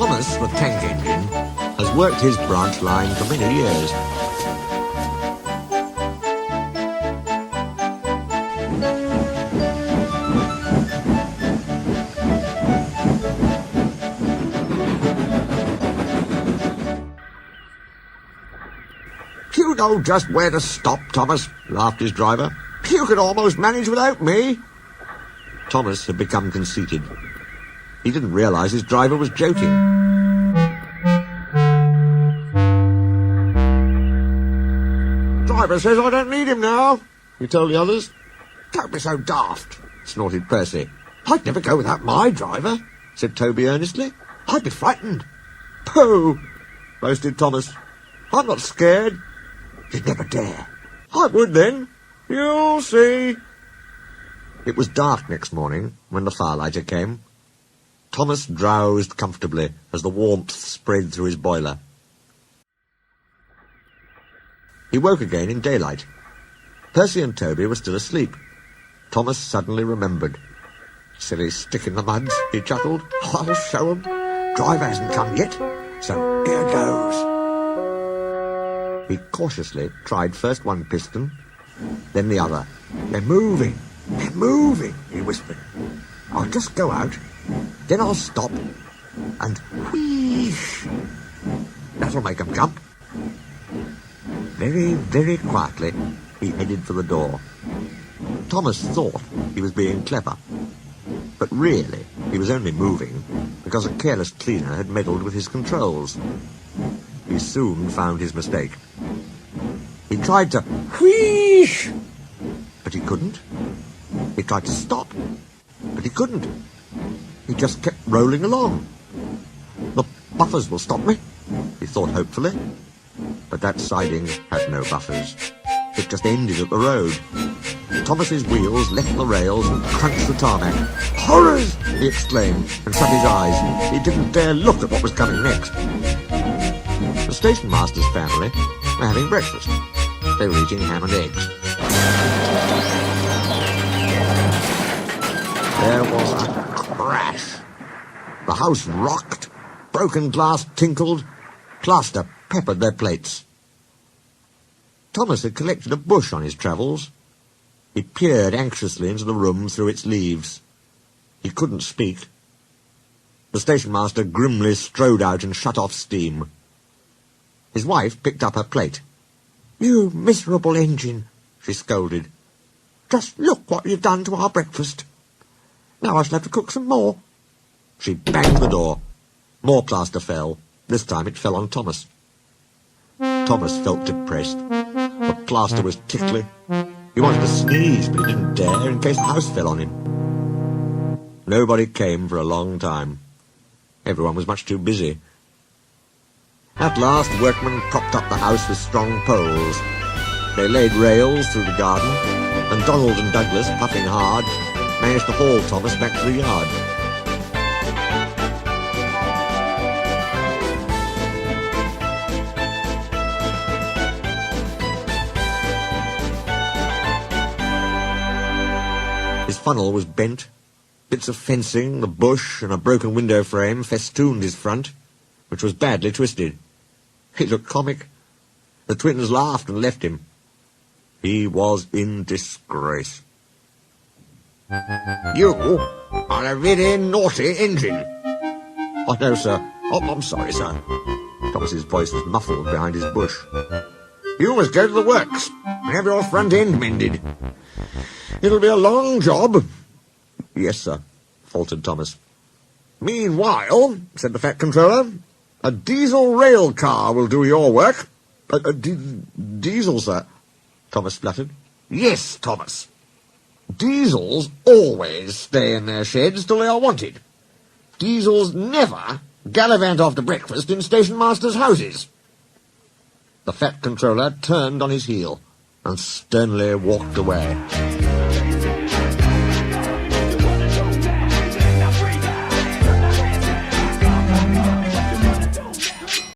Thomas, the tank engine, has worked his branch line for many years. You know just where to stop, Thomas, laughed his driver. You could almost manage without me. Thomas had become conceited. He didn't realise his driver was joking. Driver says I don't need him now, he told the others. Don't be so daft, snorted Percy. I'd never go without my driver, said Toby earnestly. I'd be frightened. Pooh, boasted Thomas. I'm not scared. You'd never dare. I would then. You'll see. It was dark next morning when the firelighter came. Thomas drowsed comfortably as the warmth spread through his boiler. He woke again in daylight. Percy and Toby were still asleep. Thomas suddenly remembered. Silly stick in the muds, he chuckled. I'll show 'em. Driver hasn't come yet, so here goes. He cautiously tried first one piston, then the other. They're moving, he whispered. I'll just go out, then I'll stop, and wheesh. That'll make 'em jump. Very, very quietly, he headed for the door. Thomas thought he was being clever, but really he was only moving because a careless cleaner had meddled with his controls. He soon found his mistake. He tried to wheesh, but he couldn't. He tried to stop, but he couldn't. He just kept rolling along. The buffers will stop me, he thought hopefully. But that siding had no buffers. It just ended at the road. Thomas's wheels left the rails and crunched the tarmac. Horrors! He exclaimed and shut his eyes. He didn't dare look at what was coming next. The station master's family were having breakfast. They were eating ham and eggs. There was a crash. The house rocked, broken glass tinkled, plaster peppered their plates. Thomas had collected a bush on his travels. He peered anxiously into the room through its leaves. He couldn't speak. The station master grimly strode out and shut off steam. His wife picked up her plate. You miserable engine, she scolded. Just look what you've done to our breakfast. Now I shall have to cook some more. She banged the door. More plaster fell. This time it fell on Thomas. Thomas felt depressed. The plaster was tickly. He wanted to sneeze, but he didn't dare in case the house fell on him. Nobody came for a long time. Everyone was much too busy. At last, workmen propped up the house with strong poles. They laid rails through the garden, and Donald and Douglas, puffing hard, managed to haul Thomas back to the yard. His funnel was bent. Bits of fencing, the bush, and a broken window frame festooned his front, which was badly twisted. He looked comic. The twins laughed and left him. He was in disgrace. You are a very naughty engine. Oh, no, sir. Oh, I'm sorry, sir. Thomas's voice was muffled behind his bush. You must go to the works and have your front end mended. It'll be a long job. Yes, sir, faltered Thomas. Meanwhile, said the Fat Controller, a diesel rail car will do your work. Diesel, sir, Thomas spluttered. Yes, Thomas. Diesels always stay in their sheds till they are wanted. Diesels never gallivant after breakfast in station masters' houses. The Fat Controller turned on his heel and sternly walked away.